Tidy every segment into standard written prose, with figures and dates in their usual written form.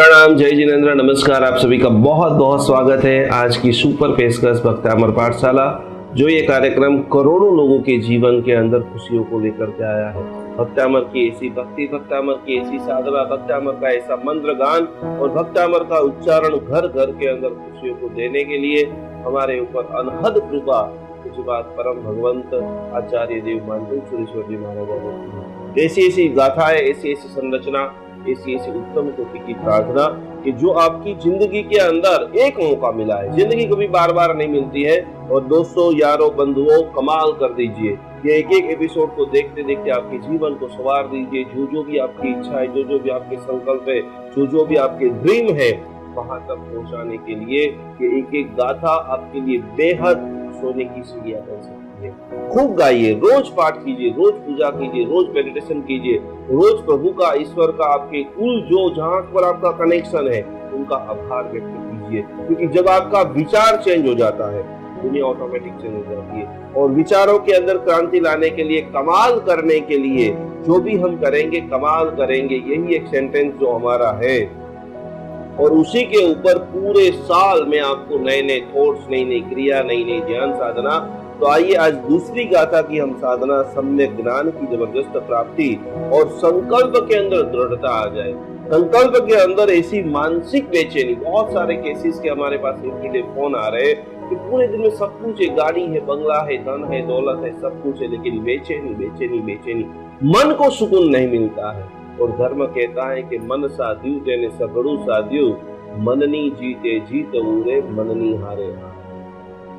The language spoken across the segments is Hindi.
प्रणाम, जय जिनेंद्र, नमस्कार। आप सभी का बहुत बहुत स्वागत है आज की सुपर पेशकश भक्तामर पाठशाला। जो ये कार्यक्रम करोड़ों लोगों के जीवन के अंदर खुशियों को लेकर के आया है। भक्तामर की ऐसी भक्ति, भक्तामर की ऐसी साधना, भक्तामर का ऐसा मंत्र गान और भक्तामर का उच्चारण घर घर के अंदर खुशियों को देने के लिए हमारे ऊपर अनहद कृपा कुछ बात परम भगवंत आचार्य देव मानतुंग सुरेश्वर जी महाराज। ऐसी ऐसी गाथाएं, ऐसी ऐसी संरचना, ऐसी ऐसी उत्तम कोटि की प्रार्थना कि जो आपकी जिंदगी के अंदर एक मौका मिला है, जिंदगी कभी बार बार नहीं मिलती है। और दोस्तों, यारों, बंधुओं, कमाल कर दीजिए। ये एक एक एपिसोड को देखते देखते आपके जीवन को संवार दीजिए। जो भी आपकी इच्छा है, जो भी आपके संकल्प है, जो भी आपके ड्रीम है, वहां तक पहुंचाने के लिए ये एक एक गाथा आपके लिए बेहद सोने की सीढ़ियां बन सकती है। खूब गाइए, रोज पाठ कीजिए, रोज पूजा कीजिए, रोज मेडिटेशन कीजिए, रोज प्रभु का, ईश्वर का, आपके कुल जो जहां पर आपका कनेक्शन है उनका आभार व्यक्त कीजिए। क्योंकि जब आपका विचार चेंज हो जाता है, दुनिया ऑटोमेटिक चेंज हो जाती है। और विचारों के अंदर क्रांति लाने के लिए, कमाल करने के लिए जो भी हम करेंगे, कमाल करेंगे, यही एक सेंटेंस जो हमारा है। और उसी के ऊपर पूरे साल में आपको नए नए थॉट्स, नई नई क्रिया, नई नई ध्यान साधना। तो आइए आज दूसरी गाथा की हम साधना, सम्यक ज्ञान की जबरदस्त प्राप्ति और संकल्प के अंदर दृढ़ता आ जाए। संकल्प के अंदर ऐसी मानसिक बेचैनी, बहुत सारे केसेस के हमारे पास एवरीडे फोन आ रहे हैं कि पूरे दिन में सब कुछ है, गाड़ी है, बंगला है, धन है, दौलत है, सब कुछ है, लेकिन बेचैनी बेचैनी बेचैनी, मन को सुकून नहीं मिलता है। और धर्म कहता है कि मन साध्यू तेने सगड़ू साध्यू, मननी जीते जीत ऊरे, मननी हारे।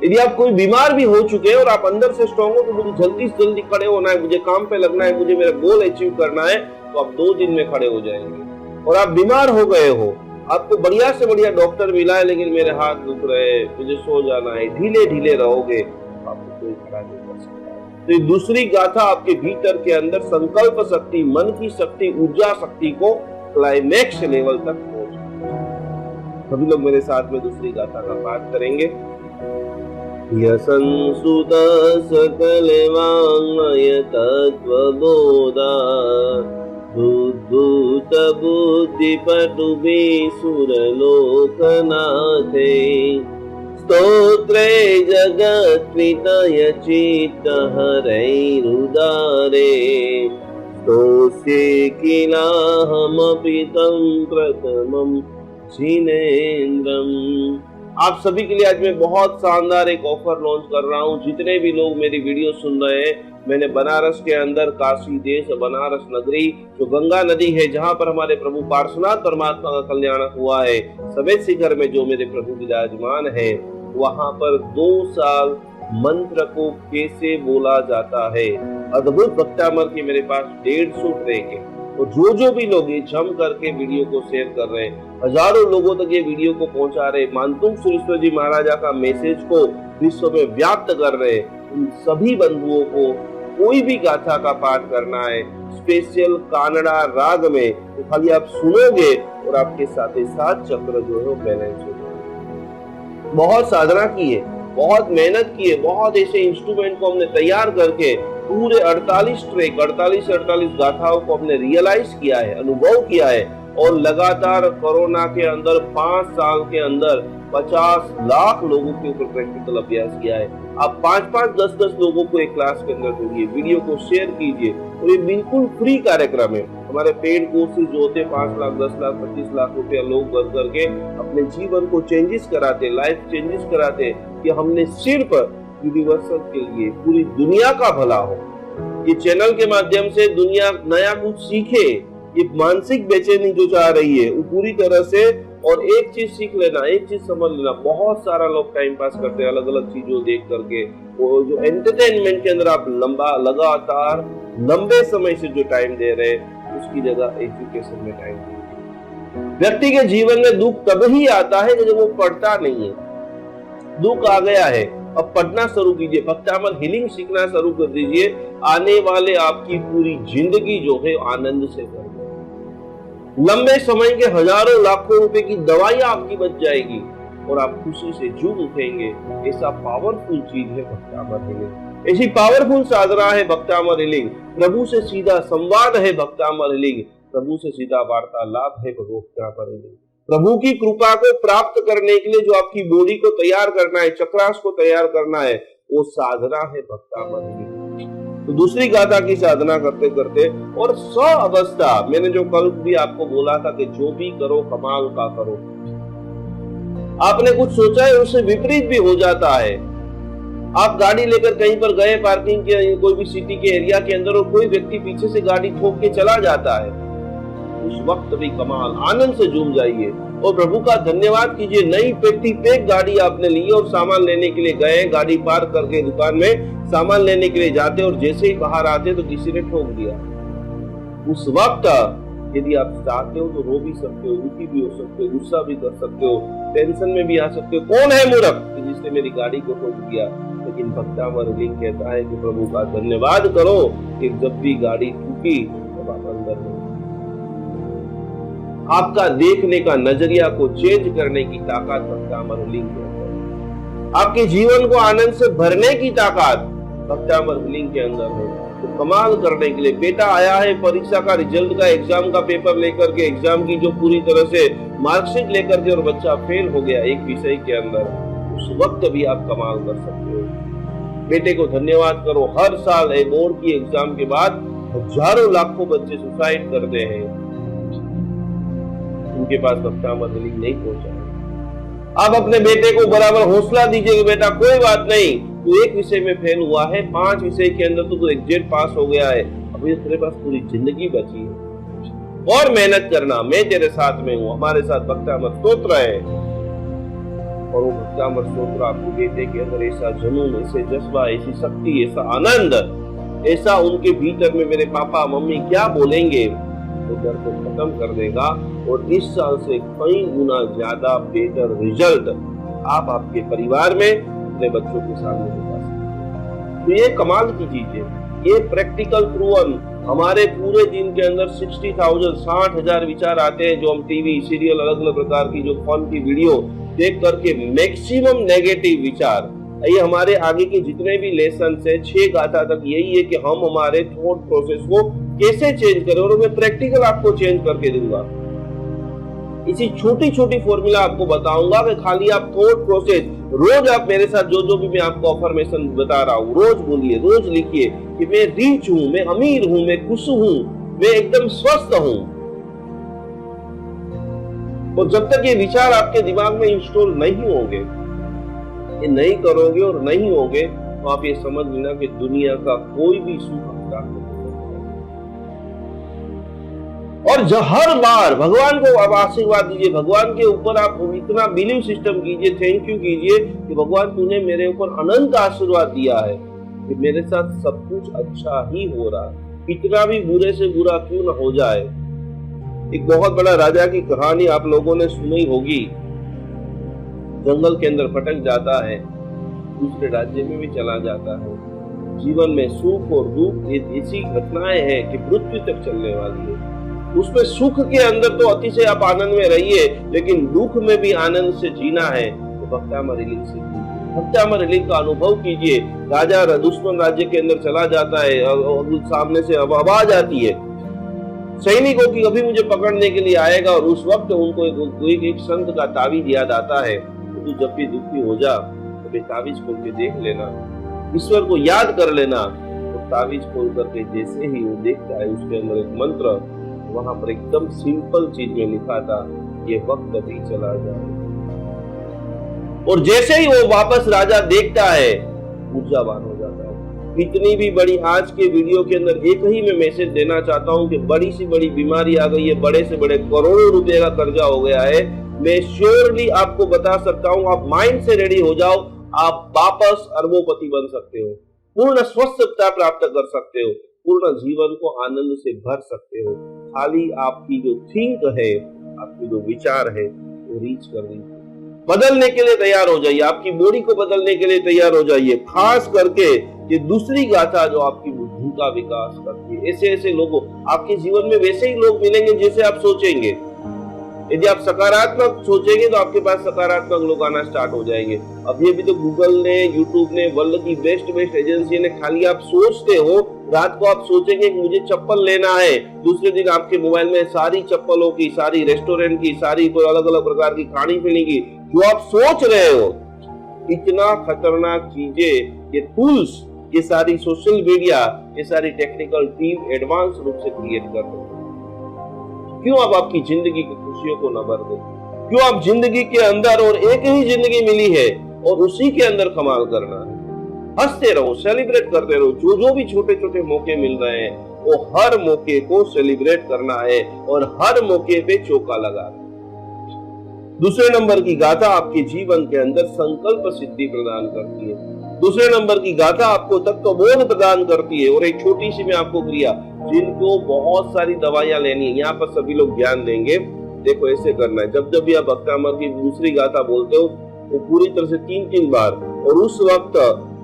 यदि आप कोई बीमार भी हो चुके हैं और आप अंदर से स्ट्रांग हो, तो मुझे जल्दी से जल्दी खड़े होना है, मुझे काम पे लगना है, मुझे मेरा गोल अचीव करना है, तो आप 2 दिन में खड़े हो जाएंगे। और आप बीमार हो गए हो, आपको बढ़िया से बढ़िया डॉक्टर मिला है, लेकिन मेरे हाथ दुख रहे, मुझे सो जाना है, ढीले ढीले रहोगे, आपको कोई खड़ा नहीं कर सकता। तो ये दूसरी गाथा आपके भीतर के अंदर संकल्प शक्ति, मन की शक्ति, ऊर्जा शक्ति को क्लाइमैक्स लेवल तक पहुंचाएगी। सभी लोग मेरे साथ में दूसरी गाथा का पाठ करेंगे। यसंसुत सकल वाङ्मय तत्त्वबोधा, बुद्धूत बुद्धिपटुभि सुरलोकनाथे, स्तोत्रे जगत्वितय चित्तहरैरुदारे, स्तोष्ये किलाहमपि तं प्रथमं जिनेन्द्रम्। आप सभी के लिए आज मैं बहुत शानदार एक ऑफर लॉन्च कर रहा हूं। जितने भी लोग मेरी वीडियो सुन रहे हैं, मैंने बनारस के अंदर काशी देश, बनारस नगरी, जो गंगा नदी है, जहां पर हमारे प्रभु पार्श्वनाथ परमात्मा का कल्याण हुआ है, सफेद शिखर में जो मेरे प्रभु विराजमान है, वहां पर 2 साल मंत्र को कैसे बोला जाता है, अद्भुत भक्तामर के मेरे पास 150 ट्रैक है। और जो भी लोग ये जम करके वीडियो को शेयर कर रहे हैं, हजारों लोगों तक ये वीडियो को पहुंचा रहे, मानतुंग सुरेश्वर जी महाराजा का मैसेज को विश्व में व्याप्त कर रहे, उन सभी बंधुओं को कोई भी गाथा का पाठ करना है, स्पेशल कानड़ा राग में, तो खाली आप सुनोगे और आपके साथ ही साथ चक्र जो है वो बैलेंस हो जाएगा। बहुत साधना की है, बहुत मेहनत की है, बहुत ऐसे इंस्ट्रूमेंट को हमने तैयार करके पूरे 48 ट्रैक, 48 से 48 गाथाओं को हमने रियलाइज किया है, अनुभव किया है। और लगातार कोरोना के अंदर 5 साल के अंदर 50 लाख लोगों के ऊपर प्रैक्टिकल अभ्यास किया है। आप 5-5, 10-10 लोगों को एक क्लास के अंदर जोड़िए, वीडियो को शेयर कीजिए। और ये बिल्कुल फ्री कार्यक्रम है। हमारे पेड कोर्सेज जो होते 5 लाख, 10 लाख, 25 लाख रुपया लोग भर करके अपने जीवन को चेंजेस कराते, लाइफ चेंजेस कराते, कि हमने सिर्फ यूनिवर्सल के लिए पूरी दुनिया का भला हो। ये चैनल के माध्यम से दुनिया नया कुछ सीखे। ये मानसिक बेचैनी जो चाह रही है वो पूरी तरह से, और एक चीज सीख लेना, एक चीज समझ लेना, बहुत सारा लोग टाइम पास करते हैं अलग अलग चीजों देख करके। वो जो एंटरटेनमेंट के अंदर आप लगातार लंबे समय से जो टाइम दे रहे हैं, उसकी जगह एजुकेशन में टाइम दीजिए। व्यक्ति के जीवन में दुख तभी आता है जब वो पढ़ता नहीं है। दुख आ गया है, अब पढ़ना शुरू कीजिए, भक्तामर हीलिंग सीखना शुरू कर दीजिए। आने वाले आपकी पूरी जिंदगी जो है आनंद से भर जाएगी। लंबे समय के हजारों लाखों रुपए की दवाइयां आपकी बच जाएगी और आप खुशी से झूम उठेंगे। ऐसा पावरफुल चीज है भक्तामर हीलिंग, ऐसी पावरफुल साधना है भक्तामर हीलिंग। प्रभु से सीधा संवाद है भक्तामर हीलिंग, प्रभु से सीधा वार्तालाप है भक्तामर हीलिंग। प्रभु की कृपा को प्राप्त करने के लिए जो आपकी बॉडी को तैयार करना है, चक्रास को तैयार करना है, वो साधना है भक्तामृत। तो दूसरी गाथा की साधना करते करते और स्व अवस्था, मैंने जो कल भी आपको बोला था कि जो भी करो कमाल का करो। आपने कुछ सोचा है उससे विपरीत भी हो जाता है। आप गाड़ी लेकर कहीं पर गए पार्किंग के कोई भी सिटी के एरिया के अंदर और कोई व्यक्ति पीछे से गाड़ी ठोक के चला जाता है, उस वक्त भी कमाल आनंद से झूम जाइए और प्रभु का धन्यवाद कीजिए। नई पेटी पैक गाड़ी आपने ली और सामान लेने के लिए गए, गाड़ी पार्क करके दुकान में सामान लेने के लिए जाते और जैसे ही बाहर आते तो किसी ने ठोक दिया। उस वक्त यदि आप चाहते हो तो रो भी सकते हो, दुखी भी हो सकते हो, गुस्सा भी कर सकते हो, टेंशन में भी आ सकते हो, कौन है मूर्ख जिसने मेरी गाड़ी को ठोक दिया। लेकिन भक्तामृत कहता है कि प्रभु का धन्यवाद करो कि जब भी गाड़ी ठुकी तब आप अंदर हो। आपका देखने का नजरिया को चेंज करने की ताकत भक्तामृत के अंदर है। आपके जीवन को आनंद से भरने की ताकत भक्तामृत के अंदर है। तो कमाल करने के लिए बेटा आया है परीक्षा का रिजल्ट का, एग्जाम का पेपर लेकर के, एग्जाम की जो पूरी तरह से मार्कशीट लेकर के और बच्चा फेल हो गया एक विषय के अंदर, उस वक्त भी आप कमाल कर सकते हो। बेटे को धन्यवाद करो। हर साल बोर्ड की एग्जाम के बाद हजारों लाखों बच्चे सुसाइड करते हैं, उनके पास भक्तामृत नहीं पहुंचा। आप अपने बेटे को बराबर हौसला दीजिए कि बेटा कोई बात नहीं, तू एक विषय में फेल हुआ है, 5 विषय के अंदर तू एग्जैक्ट पास हो गया है, अभी तेरे पास पूरी जिंदगी बची है और मेहनत करना, मैं तेरे साथ में हूं। हमारे साथ भक्तामृत स्तोत्र है और वो भक्तामृत स्तोत्र आपके बेटे के अंदर ऐसा जुनून, ऐसे जज्बा, ऐसी शक्ति, ऐसा आनंद, ऐसा उनके भीतर में मेरे पापा मम्मी क्या बोलेंगे वो डर को खत्म कर देगा और इस साल से कई गुना ज्यादा बेटर रिजल्ट आप आपके परिवार में अपने बच्चों के सामने दिखा सकते। तो ये कमाल की चीज है, ये प्रैक्टिकल प्रूवन। हमारे पूरे दिन के अंदर 60,000 विचार आते हैं जो हम टीवी सीरियल अलग अलग प्रकार की जो फन की वीडियो देख करके, मैक्सिमम नेगेटिव विचार। ये हमारे आगे के जितने भी लेसन है 6 गाथा तक यही है कि हम हमारे थॉट प्रोसेस को कैसे चेंज करें और मैं प्रैक्टिकल आपको चेंज करके दूंगा। इसी छोटी छोटी फॉर्मूला आपको बताऊंगा कि खाली आप थॉट प्रोसेस रोज आप मेरे साथ जो भी मैं आपको अफर्मेशन बता रहा हूँ रोज बोलिए, रोज लिखिए कि मैं रिच हूँ, मैं अमीर हूँ, मैं खुश हूँ, मैं एकदम स्वस्थ हूँ। और जब तक ये विचार आपके दिमाग में इंस्टॉल नहीं होंगे, ये नहीं करोगे और नहीं होगे, तो आप ये समझ लेना कि दुनिया का कोई भी सुख प्राप्त नहीं। और हर बार भगवान को आप आशीर्वाद दीजिए, भगवान के ऊपर आप इतना बिलीव सिस्टम कीजिए, थैंक यू कीजिए कि भगवान तूने मेरे ऊपर अनंत आशीर्वाद दिया है कि मेरे साथ सब कुछ अच्छा ही हो रहा है, कितना भी बुरे से बुरा क्यों ना हो जाए। एक बहुत बड़ा राजा की कहानी आप लोगों ने सुनी होगी। जंगल के अंदर भटक जाता है, दूसरे राज्य में भी चला जाता है। जीवन में सुख और दुख ऐसी घटनाएं हैं कि मृत्यु तक चलने वाली है। उसमें सुख के अंदर तो अतिशय आप आनंद में रहिए, लेकिन दुख में भी आनंद से जीना है तो भक्तामृत से भक्तामृत का अनुभव कीजिए। राजा दुश्मन राज्य के अंदर चला जाता है और सामने से आवाज आती है सैनिकों की अभी मुझे पकड़ने के लिए आएगा, और उस वक्त उनको एक संत का तावीज याद आता है। तो जब भी दुखी हो जा तो तावीज खोल के देख लेना, ईश्वर को याद कर लेना। तो तावीज खोल करके जैसे ही वो देखता है उसके अंदर एक मंत्र, वहां पर एकदम सिंपल चीज में लिखा था, ये वक्त भी चला जाए। और जैसे ही वो वापस राजा देखता है ऊर्जावान हो जाता है। इतनी भी बड़ी आज के वीडियो के अंदर एक ही मैं मैसेज देना चाहता हूं कि बड़ी सी बड़ी बीमारी आ गई है, बड़े से बड़े करोड़ों रुपए का कर्जा हो गया है। मैं श्योरली आपको बता सकता हूं, आप माइंड से रेडी हो जाओ, आप वापस अरबोपति बन सकते हो, पूर्ण स्वस्थता प्राप्त कर सकते हो, पूर्ण जीवन को आनंद से भर सकते हो। खाली आपकी जो थिंक है, आपकी जो विचार है वो रीच कर दीजिए। बदलने के लिए तैयार हो जाइए, आपकी बॉडी को बदलने के लिए तैयार हो जाइए। खास करके ये दूसरी गाथा जो आपकी बुद्धि का विकास करती है। ऐसे ऐसे लोगों आपके जीवन में वैसे ही लोग मिलेंगे जैसे आप सोचेंगे। यदि आप सकारात्मक सोचेंगे तो आपके पास सकारात्मक लोग आना स्टार्ट हो जाएंगे। अभी अभी तो गूगल ने, यूट्यूब ने, वर्ल्ड की बेस्ट एजेंसी ने, खाली आप सोचते हो रात को आप सोचेंगे कि मुझे चप्पल लेना है, दूसरे दिन आपके मोबाइल में सारी चप्पलों की, सारी रेस्टोरेंट की, सारी कोई अलग अलग प्रकार की खानी पीने की जो आप सोच रहे हो, इतना खतरनाक चीजें, ये टूल्स, ये सारी सोशल मीडिया, ये सारी टेक्निकल टीम एडवांस रूप से क्रिएट कर रहे हैं। क्यों आप आपकी जिंदगी की खुशियों को न भर दें? क्यों आप जिंदगी के अंदर, और एक ही जिंदगी मिली है और उसी के अंदर कमाल करना है। हंसते रहो, सेलिब्रेट करते रहो, जो जो भी छोटे छोटे मौके मिल रहे हैं वो हर मौके को सेलिब्रेट करना है और हर मौके पे चौका लगाना है। दूसरे नंबर की गाथा आपके जीवन के अंदर संकल्प सिद्धि प्रदान करती है। दूसरे नंबर की गाथा आपको तत्वबोध प्रदान करती है। और एक छोटी सी मैं आपको क्रिया, जिनको बहुत सारी दवाइयां लेनी है, यहाँ पर सभी लोग ध्यान देंगे। देखो ऐसे करना है, जब जब भी आप भक्तामर की दूसरी गाथा बोलते हो वो पूरी तरह से 3-3 बार, और उस वक्त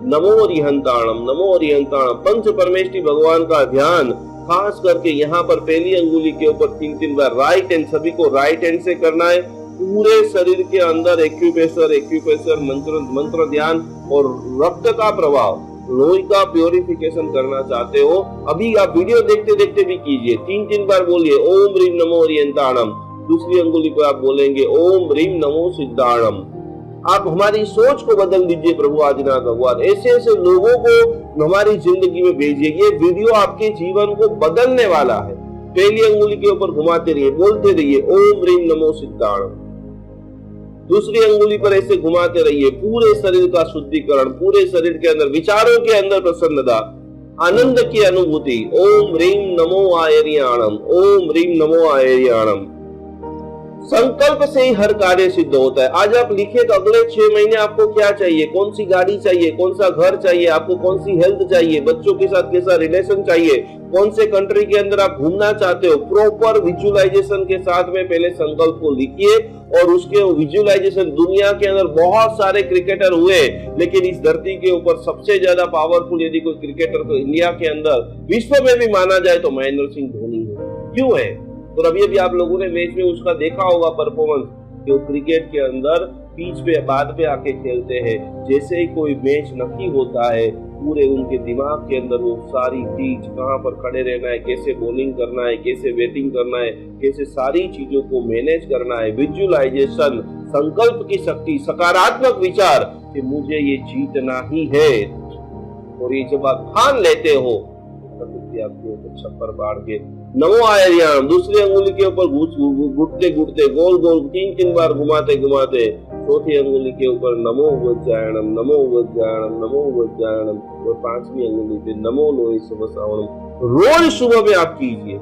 नमो अरिहंताणम, नमो अरिहंताणम, पंच परमेष्टि भगवान का ध्यान खास करके यहाँ पर पहली अंगुली के ऊपर 3-3 बार राइट हैंड, सभी को राइट हैंड से करना है। पूरे शरीर के अंदर एक्यूप्रेशर मंत्र ध्यान और रक्त का प्रभाव, लोही का प्योरिफिकेशन करना चाहते हो, अभी आप वीडियो देखते देखते भी कीजिए। 3-3 बार बोलिए ओम ह्रीम नमो अरिहंताणम। दूसरी अंगुली पर आप बोलेंगे ओम ह्रीम नमो सिद्धाणम। आप हमारी सोच को बदल दीजिए प्रभु आदिनाथ भगवान। ऐसे ऐसे लोगों को हमारी जिंदगी में भेजिए। ये वीडियो आपके जीवन को बदलने वाला है। पहली अंगुली के ऊपर घुमाते रहिए, बोलते रहिए ओम ह्रीम नमो सिद्धाणम। दूसरी अंगुली पर ऐसे घुमाते रहिए, पूरे शरीर का शुद्धिकरण, पूरे शरीर के अंदर विचारों के अंदर प्रसन्नता, आनंद की अनुभूति। ओम ह्रीम नमो आयर्याणम, ओम ह्रीम नमो आयर्याणम। संकल्प से ही हर कार्य सिद्ध होता है। आज आप लिखे तो अगले 6 महीने आपको क्या चाहिए, कौन सी गाड़ी चाहिए, कौन सा घर चाहिए, आपको कौन सी हेल्थ चाहिए, बच्चों के साथ कैसा रिलेशन चाहिए, कौन से कंट्री के अंदर आप घूमना चाहते हो। प्रॉपर विजुअलाइजेशन के साथ में पहले संकल्प को लिखिए और उसके विजुअलाइजेशन, दुनिया के अंदर बहुत सारे क्रिकेटर हुए, लेकिन इस धरती के ऊपर सबसे ज्यादा पावरफुल यदि कोई क्रिकेटर तो इंडिया के अंदर, विश्व में भी माना जाए तो महेंद्र सिंह धोनी है। क्यों है? और अभी अभी आप लोगों ने मैच में उसका देखा होगा परफॉर्मेंस, कि वो क्रिकेट के अंदर पिच पे बाद पे आके खेलते हैं। जैसे ही कोई मैच नक्की होता है, पूरे उनके दिमाग के अंदर वो सारी पिच, कहाँ पर खड़े रहना है, कैसे बॉलिंग करना है, कैसे बैटिंग करना है, कैसे सारी चीजों को मैनेज करना है, विजुअलाइजेशन, संकल्प की शक्ति, सकारात्मक विचार कि मुझे ये जीतना ही है। और ये जब आप ठान लेते हो आपके ऊपर छप्पर बाढ़ के नमो आयर्याणम, दूसरी अंगुली के ऊपर घुटते घुटते गोल गोल 3-3 बार घुमाते घुमाते चौथी अंगुली के ऊपर नमो वज्रायणम, नमो वज्रायणम, नमो वज्रायणम, और 5वीं अंगुली पे नमो लोहि शुभ श्रावणम। रोज सुबह में आप कीजिए।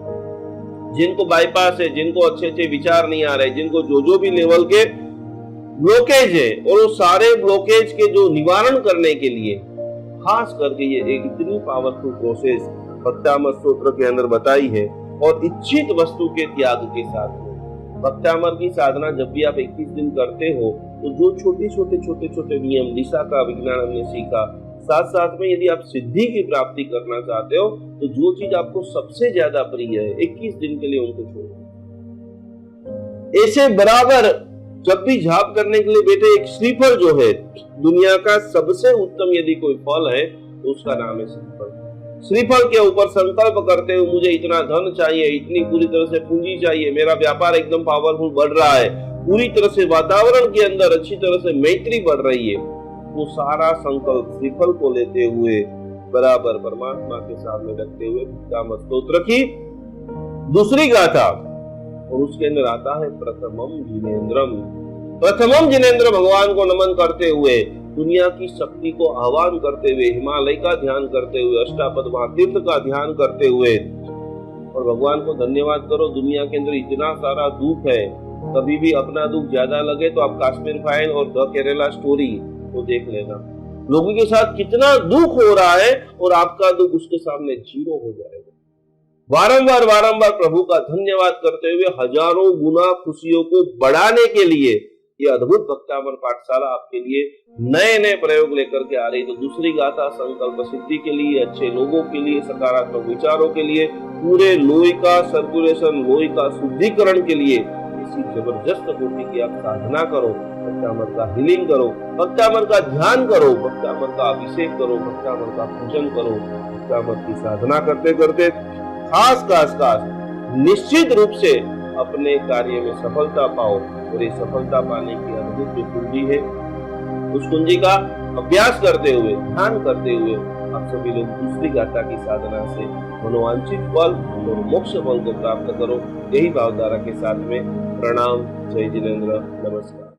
जिनको बाईपास है, जिनको अच्छे अच्छे विचार नहीं आ रहे, जिनको जो भी लेवल के ब्लॉकेज है, और वो सारे ब्लॉकेज के जो निवारण करने के लिए खास करके ये एक इतनी पावरफुल प्रोसेस भक्तामर स्तोत्र के अंदर बताई है, और इच्छित वस्तु के त्याग के साथ में। भक्तामर की साधना जब भी आप 21 दिन करते हो तो जो छोटे छोटे नियम, दिशा का विज्ञान हमने सीखा, साथ साथ में यदि आप सिद्धि की प्राप्ति करना चाहते हो तो जो चीज आपको सबसे ज्यादा प्रिय है 21 दिन के लिए उनको छोड़ो। ऐसे बराबर जब भी जाप करने के लिए बैठे, एक श्रीफल जो है दुनिया का सबसे उत्तम यदि कोई फल है तो उसका नाम है श्रीफल। श्रीफल के ऊपर संकल्प करते हुए मुझे इतना धन चाहिए, इतनी पूरी तरह से पूंजी चाहिए, मेरा व्यापार एकदम पावरफुल बढ़ रहा है, पूरी तरह से वातावरण के अंदर अच्छी तरह से मैत्री बढ़ रही है, वो सारा संकल्प श्रीफल को लेते हुए बराबर परमात्मा के सामने रखते हुए भक्तामर स्तोत्र की दूसरी गाथा, और उसके अंदर आता है प्रथमम जिनेन्द्रम। प्रथमम जिनेन्द्र भगवान को नमन करते हुए, दुनिया की शक्ति को आह्वान करते हुए, हिमालय का ध्यान करते हुए, अष्टापद महातीर्थ का ध्यान करते हुए, और भगवान को धन्यवाद करो। दुनिया के अंदर इतना सारा दुख है, कभी भी अपना दुख ज्यादा लगे तो आप कश्मीर फाइल और द केरला स्टोरी को देख लेना। लोगों के साथ कितना दुख हो रहा है और आपका दुख उसके सामने जीरो हो जाएगा। बारंबार प्रभु का धन्यवाद करते हुए हजारों गुना खुशियों को बढ़ाने के लिए ये अद्भुत भक्तामर पाठशाला आपके लिए नए नए प्रयोग लेकर के आ रही। तो दूसरी गाथा संकल्प सिद्धि के लिए, अच्छे लोगों के लिए, सकारात्मक विचारों के लिए, पूरे लोही का सर्कुलेशन, लोही का शुद्धिकरण के लिए इसी जबरदस्त कोटि की आप साधना करो। भक्तामर का हीलिंग करो, भक्तामर का ध्यान करो, भक्तामर का अभिषेक करो, भक्तामर का पूजन करो। भक्तामृत की साधना करते करते खास निश्चित रूप से अपने कार्य में सफलता पाओ। और ये सफलता पाने की अद्भुत जो कुंजी है, उस कुंजी का अभ्यास करते हुए, ध्यान करते हुए आप सभी लोग दूसरी गाथा की साधना से मनोवांछित फल और मोक्ष फल को प्राप्त करो। यही भावधारा के साथ में प्रणाम। जय जिनेन्द्र। नमस्कार।